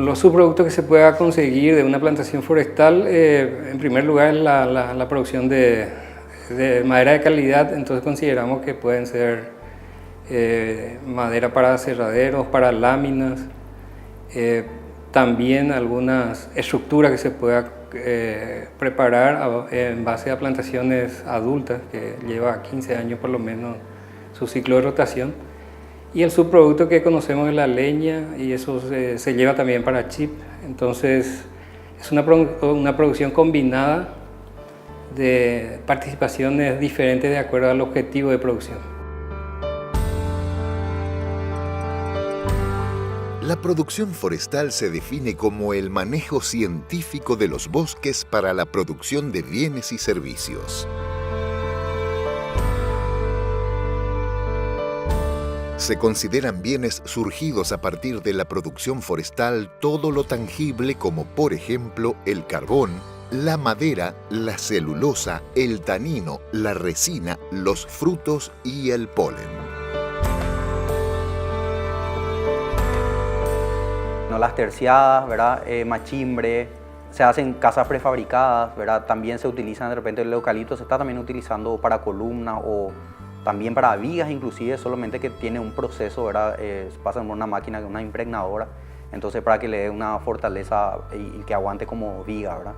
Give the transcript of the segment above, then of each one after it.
Los subproductos que se pueda conseguir de una plantación forestal, en primer lugar, es la producción de madera de calidad. Entonces consideramos que pueden ser madera para aserraderos, para láminas, también algunas estructuras que se pueda preparar en base a plantaciones adultas, que lleva 15 años por lo menos su ciclo de rotación. Y el subproducto que conocemos es la leña, y eso se lleva también para chip. Entonces es una producción combinada de participaciones diferentes de acuerdo al objetivo de producción. La producción forestal se define como el manejo científico de los bosques para la producción de bienes y servicios. Se consideran bienes surgidos a partir de la producción forestal todo lo tangible como, por ejemplo, el carbón, la madera, la celulosa, el tanino, la resina, los frutos y el polen. No, las terciadas, ¿verdad? Machimbre, se hacen casas prefabricadas, ¿verdad? También se utilizan de repente el eucalipto, se está también utilizando para columnas o también para vigas, inclusive, solamente que tiene un proceso, ¿verdad? Se pasa por una máquina, una impregnadora, entonces para que le dé una fortaleza y que aguante como viga, ¿verdad?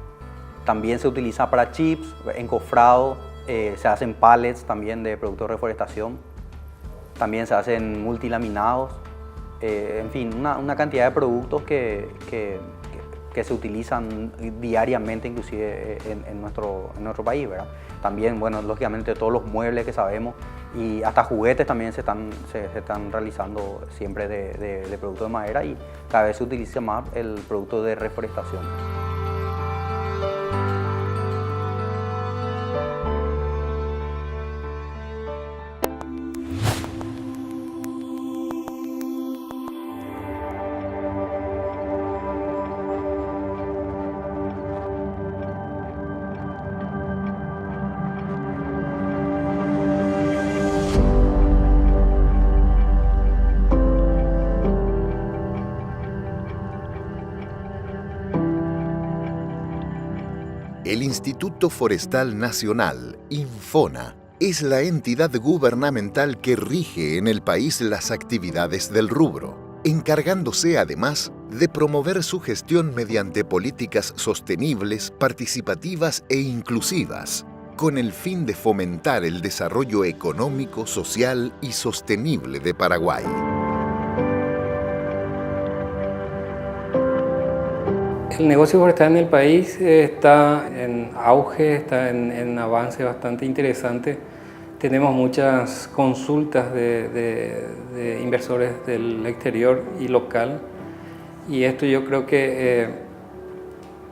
También se utiliza para chips, encofrado, se hacen pallets también de productos de reforestación, también se hacen multilaminados, en fin, una cantidad de productos que se utilizan diariamente, inclusive en nuestro país, ¿verdad? También, bueno, lógicamente todos los muebles que sabemos y hasta juguetes también se están realizando siempre de productos de madera, y cada vez se utiliza más el producto de reforestación. El Instituto Forestal Nacional, INFONA, es la entidad gubernamental que rige en el país las actividades del rubro, encargándose además de promover su gestión mediante políticas sostenibles, participativas e inclusivas, con el fin de fomentar el desarrollo económico, social y sostenible de Paraguay. El negocio forestal en el país está en auge, está en avance bastante interesante. Tenemos muchas consultas de inversores del exterior y local, y esto yo creo que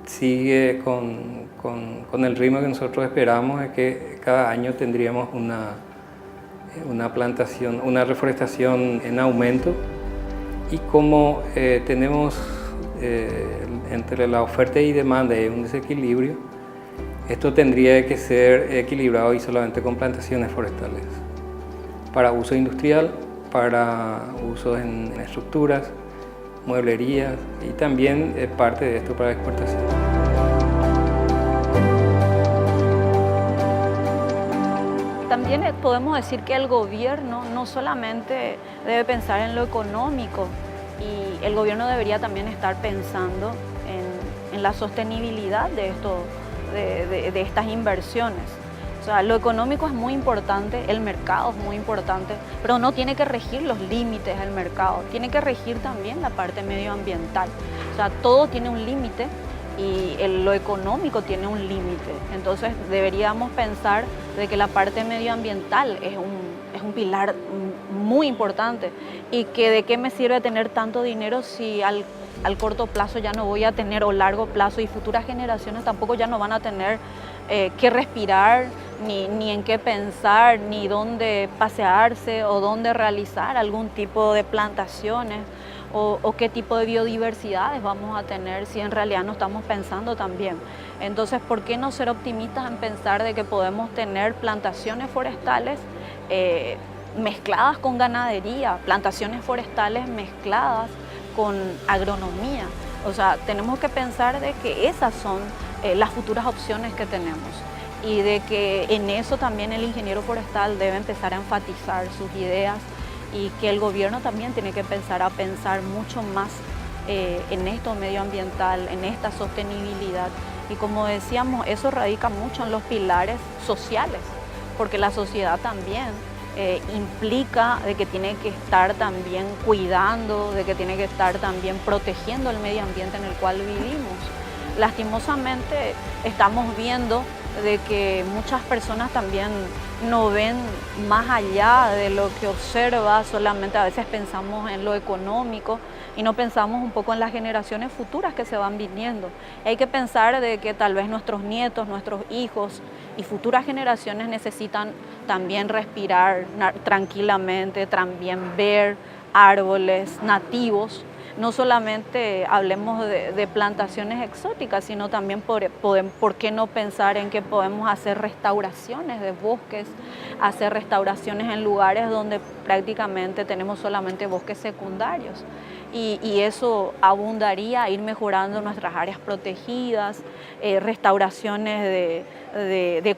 sigue con el ritmo que nosotros esperamos, de que cada año tendríamos una plantación, una reforestación en aumento, y como tenemos entre la oferta y demanda hay un desequilibrio, esto tendría que ser equilibrado y solamente con plantaciones forestales para uso industrial, para uso en estructuras, mueblerías, y también parte de esto para exportación. También podemos decir que el gobierno no solamente debe pensar en lo económico, y el gobierno debería también estar pensando en la sostenibilidad de estas inversiones. O sea, lo económico es muy importante, el mercado es muy importante, pero no tiene que regir los límites del mercado, tiene que regir también la parte medioambiental. O sea, todo tiene un límite y lo económico tiene un límite. Entonces deberíamos pensar de que la parte medioambiental es un pilar muy importante, y que de qué me sirve tener tanto dinero si al corto plazo ya no voy a tener, o largo plazo, y futuras generaciones tampoco ya no van a tener qué respirar, ni en qué pensar, ni dónde pasearse o dónde realizar algún tipo de plantaciones, o qué tipo de biodiversidades vamos a tener si en realidad no estamos pensando también. Entonces, ¿por qué no ser optimistas en pensar de que podemos tener plantaciones forestales mezcladas con ganadería, plantaciones forestales mezcladas con agronomía? O sea, tenemos que pensar de que esas son las futuras opciones que tenemos y de que en eso también el ingeniero forestal debe empezar a enfatizar sus ideas y que el gobierno también tiene que empezar a pensar mucho más en esto medioambiental, en esta sostenibilidad. Y como decíamos, eso radica mucho en los pilares sociales, porque la sociedad también implica de que tiene que estar también cuidando, de que tiene que estar también protegiendo el medio ambiente en el cual vivimos. Lastimosamente estamos viendo de que muchas personas también no ven más allá de lo que observa, solamente a veces pensamos en lo económico y no pensamos un poco en las generaciones futuras que se van viniendo. Hay que pensar de que tal vez nuestros nietos, nuestros hijos y futuras generaciones necesitan también respirar tranquilamente, también ver árboles nativos. No solamente hablemos de plantaciones exóticas, sino también por qué no pensar en que podemos hacer restauraciones de bosques, hacer restauraciones en lugares donde prácticamente tenemos solamente bosques secundarios. Y eso abundaría a ir mejorando nuestras áreas protegidas, restauraciones de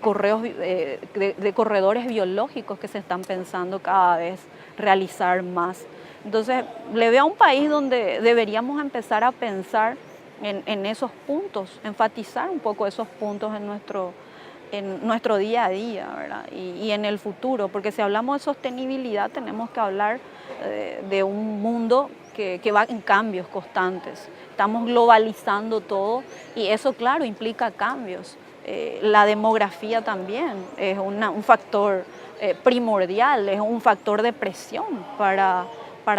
corredores biológicos que se están pensando cada vez realizar más. Entonces, le veo a un país donde deberíamos empezar a pensar en esos puntos, enfatizar un poco esos puntos en nuestro día a día, ¿verdad? Y en el futuro, porque si hablamos de sostenibilidad tenemos que hablar de un mundo que va en cambios constantes. Estamos globalizando todo y eso, claro, implica cambios. La demografía también es un factor primordial, es un factor de presión para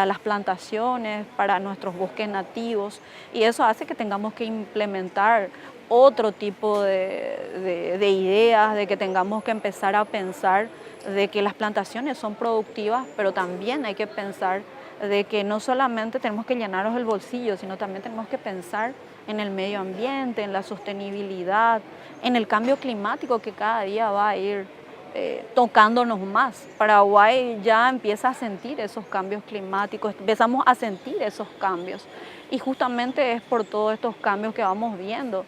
las plantaciones, para nuestros bosques nativos, y eso hace que tengamos que implementar otro tipo de ideas, de que tengamos que empezar a pensar de que las plantaciones son productivas, pero también hay que pensar de que no solamente tenemos que llenarnos el bolsillo, sino también tenemos que pensar en el medio ambiente, en la sostenibilidad, en el cambio climático que cada día va a ir tocándonos más. Paraguay ya empieza a sentir esos cambios climáticos, empezamos a sentir esos cambios y justamente es por todos estos cambios que vamos viendo.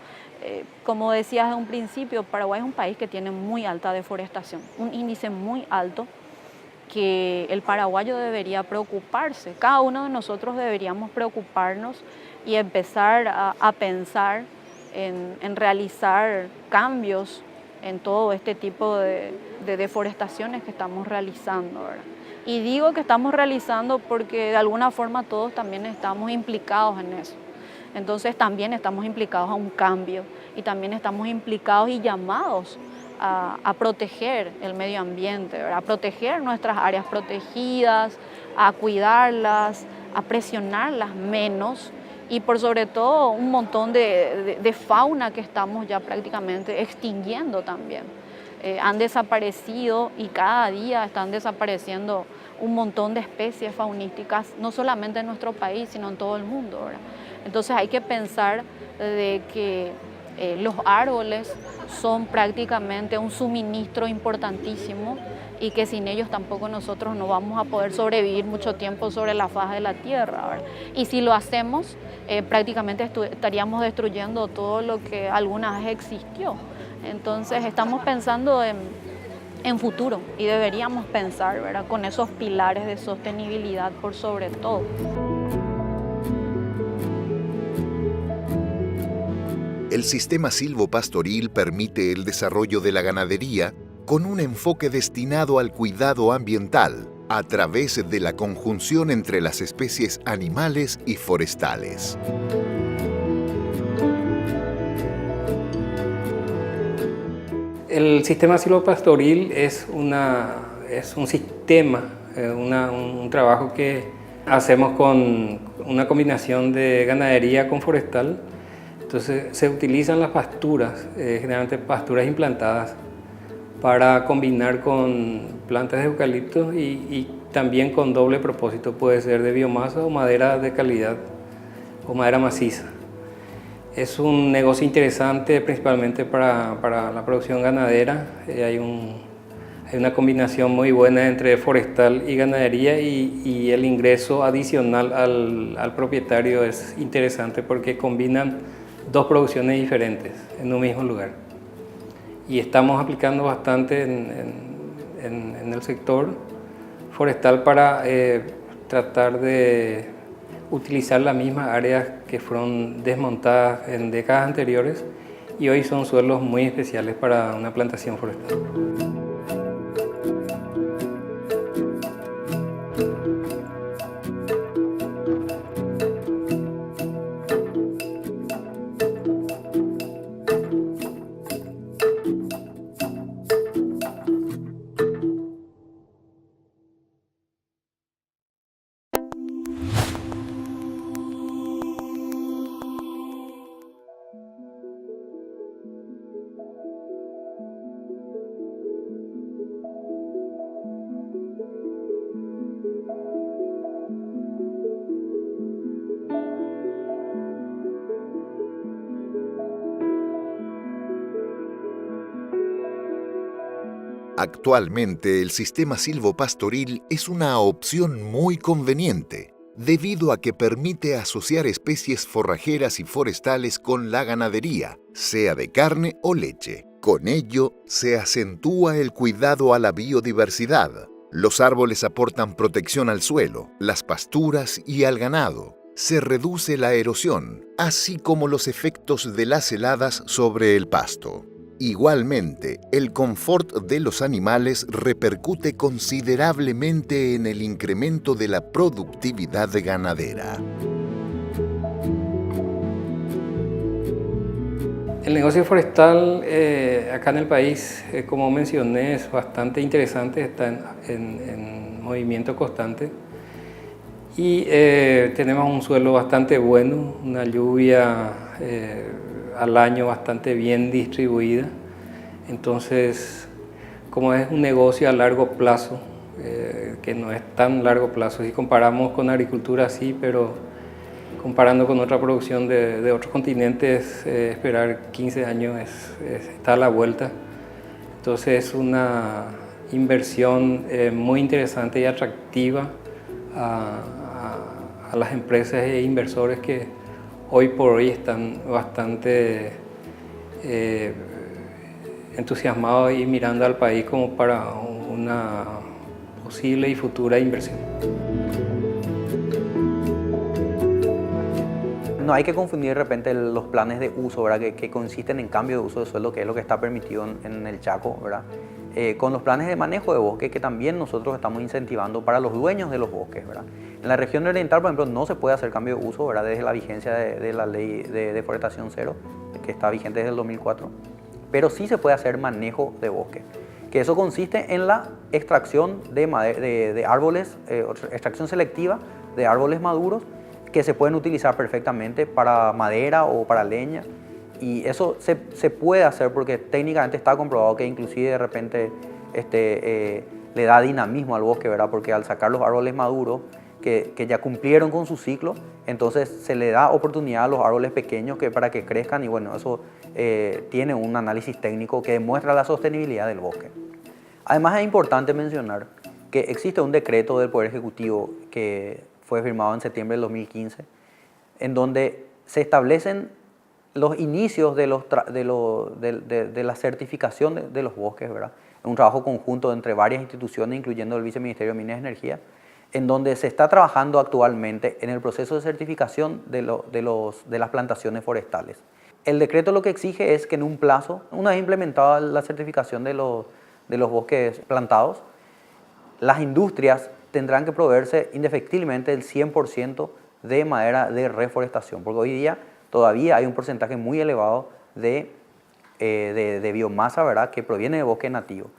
Como decías en un principio, Paraguay es un país que tiene muy alta deforestación, un índice muy alto que el paraguayo debería preocuparse. Cada uno de nosotros deberíamos preocuparnos y empezar a pensar en realizar cambios en todo este tipo de deforestaciones que estamos realizando, ¿verdad? Y digo que estamos realizando porque de alguna forma todos también estamos implicados en eso. Entonces también estamos implicados a un cambio y también estamos implicados y llamados a proteger el medio ambiente, ¿verdad? A proteger nuestras áreas protegidas, a cuidarlas, a presionarlas menos y por sobre todo un montón de fauna que estamos ya prácticamente extinguiendo también. Han desaparecido y cada día están desapareciendo un montón de especies faunísticas, no solamente en nuestro país, sino en todo el mundo, ¿verdad? Entonces hay que pensar de que los árboles son prácticamente un suministro importantísimo y que sin ellos tampoco nosotros no vamos a poder sobrevivir mucho tiempo sobre la faz de la tierra, ¿verdad? Y si lo hacemos, prácticamente estaríamos destruyendo todo lo que alguna vez existió. Entonces estamos pensando en futuro y deberíamos pensar, ¿verdad?, con esos pilares de sostenibilidad por sobre todo. El sistema silvopastoril permite el desarrollo de la ganadería con un enfoque destinado al cuidado ambiental a través de la conjunción entre las especies animales y forestales. El sistema silvopastoril es un sistema, un trabajo que hacemos con una combinación de ganadería con forestal. Entonces se utilizan las pasturas, generalmente pasturas implantadas, para combinar con plantas de eucalipto y también con doble propósito, puede ser de biomasa o madera de calidad o madera maciza. Es un negocio interesante principalmente para la producción ganadera. Hay Hay una combinación muy buena entre forestal y ganadería y el ingreso adicional al propietario es interesante porque combinan dos producciones diferentes en un mismo lugar. Y estamos aplicando bastante en el sector forestal para tratar de utilizar las mismas áreas que fueron desmontadas en décadas anteriores y hoy son suelos muy especiales para una plantación forestal. Actualmente el sistema silvopastoril es una opción muy conveniente, debido a que permite asociar especies forrajeras y forestales con la ganadería, sea de carne o leche. Con ello, se acentúa el cuidado a la biodiversidad. Los árboles aportan protección al suelo, las pasturas y al ganado. Se reduce la erosión, así como los efectos de las heladas sobre el pasto. Igualmente, el confort de los animales repercute considerablemente en el incremento de la productividad ganadera. El negocio forestal acá en el país, como mencioné, es bastante interesante, está en movimiento constante y tenemos un suelo bastante bueno, una lluvia al año bastante bien distribuida. Entonces, como es un negocio a largo plazo, que no es tan largo plazo, si comparamos con agricultura sí, pero comparando con otra producción de otros continentes, esperar 15 años está a la vuelta. Entonces es una inversión muy interesante y atractiva a las empresas e inversores que hoy por hoy están bastante entusiasmados y mirando al país como para una posible y futura inversión. No hay que confundir de repente los planes de uso, ¿verdad? Que consisten en cambio de uso de suelo, que es lo que está permitido en el Chaco, ¿verdad? Con los planes de manejo de bosque que también nosotros estamos incentivando para los dueños de los bosques, ¿verdad? En la región oriental, por ejemplo, no se puede hacer cambio de uso, ¿verdad? Desde la vigencia de la ley de deforestación cero, que está vigente desde el 2004, pero sí se puede hacer manejo de bosque, que eso consiste en la extracción de árboles, extracción selectiva de árboles maduros que se pueden utilizar perfectamente para madera o para leña. Y eso se puede hacer porque técnicamente está comprobado que inclusive de repente le da dinamismo al bosque, ¿verdad? Porque al sacar los árboles maduros que ya cumplieron con su ciclo, entonces se le da oportunidad a los árboles pequeños para que crezcan y bueno, eso tiene un análisis técnico que demuestra la sostenibilidad del bosque. Además es importante mencionar que existe un decreto del Poder Ejecutivo que fue firmado en septiembre del 2015, en donde se establecen los inicios de la certificación de los bosques, ¿verdad? Es un trabajo conjunto entre varias instituciones, incluyendo el Viceministerio de Minas y Energía, en donde se está trabajando actualmente en el proceso de certificación de las plantaciones forestales. El decreto lo que exige es que en un plazo, una vez implementada la certificación de los bosques plantados, las industrias tendrán que proveerse indefectiblemente el 100% de madera de reforestación, porque hoy día todavía hay un porcentaje muy elevado de biomasa, ¿verdad?, que proviene de bosque nativo.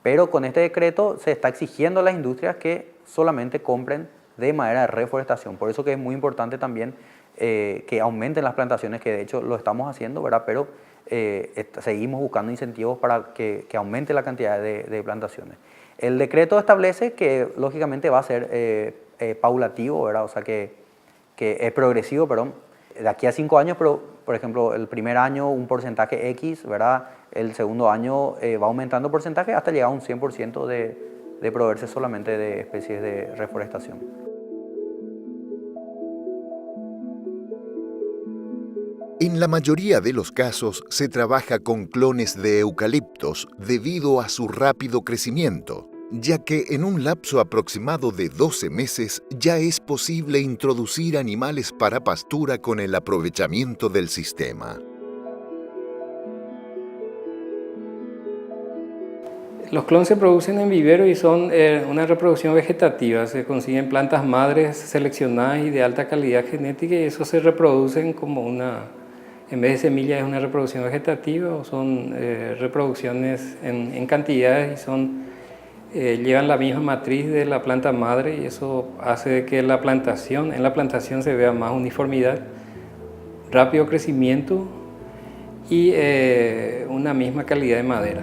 Pero con este decreto se está exigiendo a las industrias que solamente compren de madera de reforestación. Por eso que es muy importante también que aumenten las plantaciones, que de hecho lo estamos haciendo, ¿verdad?, pero seguimos buscando incentivos para que aumente la cantidad de plantaciones. El decreto establece que lógicamente va a ser paulatativo, ¿verdad?, o sea que es progresivo, perdón, de aquí a 5 años, pero por ejemplo, el primer año un porcentaje X, ¿verdad? El segundo año va aumentando el porcentaje hasta llegar a un 100% de proveerse solamente de especies de reforestación. En la mayoría de los casos se trabaja con clones de eucaliptos debido a su rápido crecimiento, ya que en un lapso aproximado de 12 meses ya es posible introducir animales para pastura con el aprovechamiento del sistema. Los clones se producen en vivero y son una reproducción vegetativa. Se consiguen plantas madres seleccionadas y de alta calidad genética y eso se reproducen como en vez de semillas es una reproducción vegetativa o son reproducciones en cantidades y llevan la misma matriz de la planta madre y eso hace que en la plantación se vea más uniformidad, rápido crecimiento y una misma calidad de madera.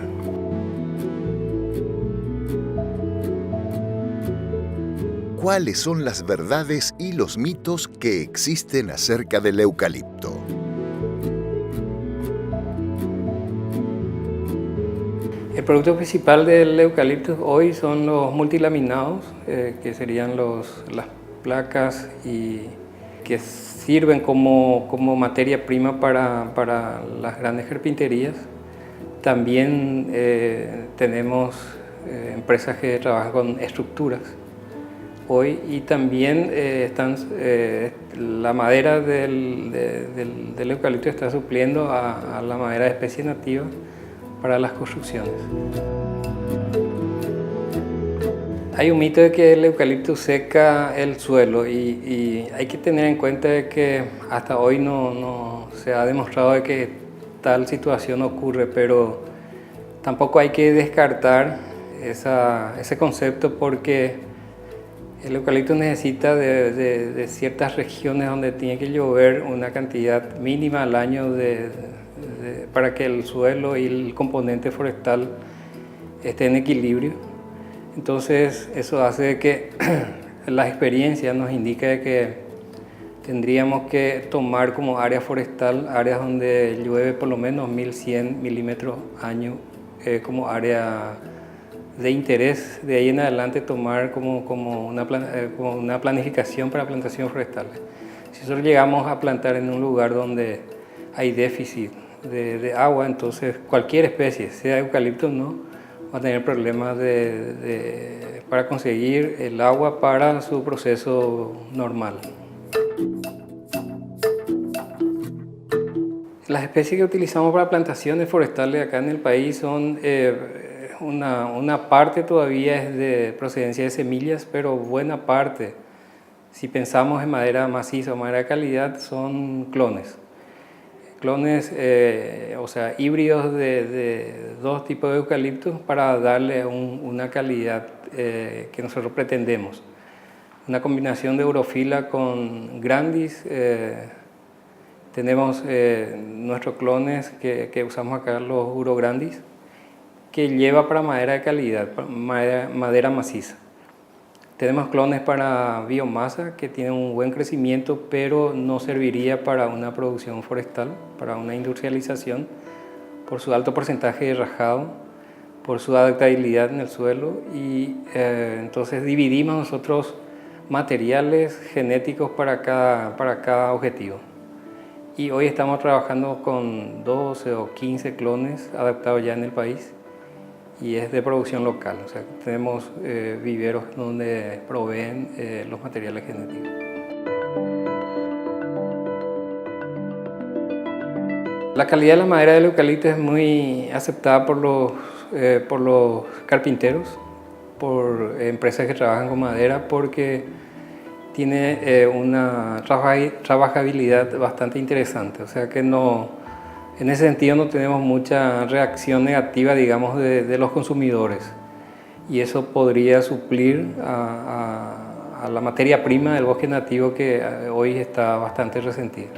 ¿Cuáles son las verdades y los mitos que existen acerca del eucalipto? El producto principal del eucalipto hoy son los multilaminados, que serían las placas y que sirven como materia prima para las grandes carpinterías. También tenemos empresas que trabajan con estructuras hoy y también la madera del eucalipto está supliendo a la madera de especie nativa para las construcciones. Hay un mito de que el eucalipto seca el suelo y hay que tener en cuenta de que hasta hoy no se ha demostrado de que tal situación ocurre, pero tampoco hay que descartar ese concepto porque el eucalipto necesita de ciertas regiones donde tiene que llover una cantidad mínima al año para que el suelo y el componente forestal estén en equilibrio. Entonces eso hace que la experiencia nos indique que tendríamos que tomar como área forestal áreas donde llueve por lo menos 1100 milímetros año como área de interés. De ahí en adelante tomar como una planificación para plantaciones forestales. Si nosotros llegamos a plantar en un lugar donde hay déficit de agua, entonces cualquier especie, sea eucalipto o no, va a tener problemas para conseguir el agua para su proceso normal. Las especies que utilizamos para plantaciones forestales acá en el país son una parte todavía es de procedencia de semillas, pero buena parte, si pensamos en madera maciza o madera de calidad, son clones. Clones, o sea, híbridos de dos tipos de eucaliptos para darle una calidad que nosotros pretendemos. Una combinación de Eurofila con Grandis. Tenemos nuestros clones que usamos acá, los Eurograndis, que lleva para madera de calidad, madera maciza. Tenemos clones para biomasa que tienen un buen crecimiento, pero no serviría para una producción forestal, para una industrialización, por su alto porcentaje de rajado, por su adaptabilidad en el suelo y entonces dividimos nosotros materiales genéticos para cada objetivo. Y hoy estamos trabajando con 12 o 15 clones adaptados ya en el país y es de producción local, o sea, tenemos viveros donde proveen los materiales genéticos. La calidad de la madera del eucalipto es muy aceptada por los carpinteros, por empresas que trabajan con madera, porque tiene una trabajabilidad bastante interesante, o sea que en ese sentido no tenemos mucha reacción negativa, digamos, de los consumidores y eso podría suplir a la materia prima del bosque nativo que hoy está bastante resentida.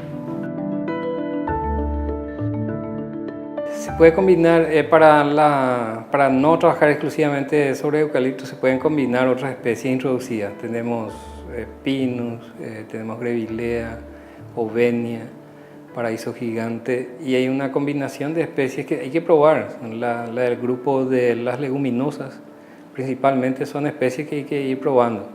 Se puede combinar, para no trabajar exclusivamente sobre eucalipto, se pueden combinar otras especies introducidas. Tenemos pinus, tenemos grevillea, ovenia, paraíso gigante, y hay una combinación de especies que hay que probar. La del grupo de las leguminosas, principalmente, son especies que hay que ir probando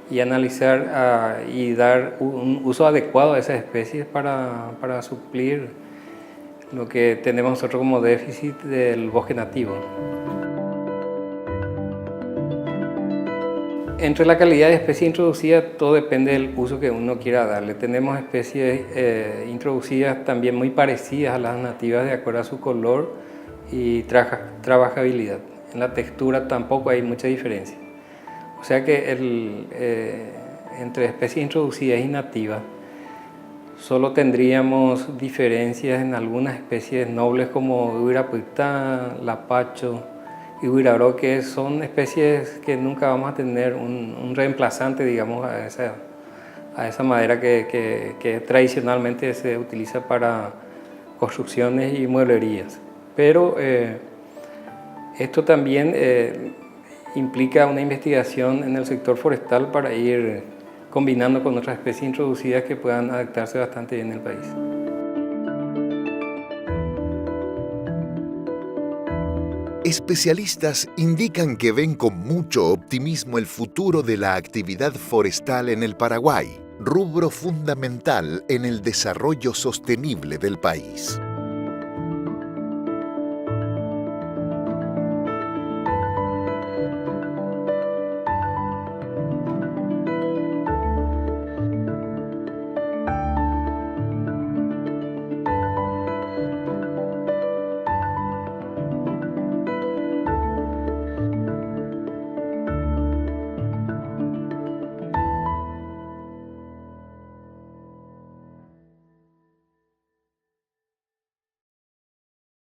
y analizar y dar un uso adecuado a esas especies para suplir lo que tenemos nosotros como déficit del bosque nativo. Entre la calidad de especie introducida, todo depende del uso que uno quiera darle. Tenemos especies introducidas también muy parecidas a las nativas de acuerdo a su color y trabajabilidad. En la textura tampoco hay mucha diferencia. O sea que entre especies introducidas y nativas solo tendríamos diferencias en algunas especies nobles como Uirapitã, Lapacho y Huiraró, que son especies que nunca vamos a tener un reemplazante, digamos, a esa madera que tradicionalmente se utiliza para construcciones y mueblerías. Pero esto también implica una investigación en el sector forestal para ir combinando con otras especies introducidas que puedan adaptarse bastante bien en el país. Especialistas indican que ven con mucho optimismo el futuro de la actividad forestal en el Paraguay, rubro fundamental en el desarrollo sostenible del país.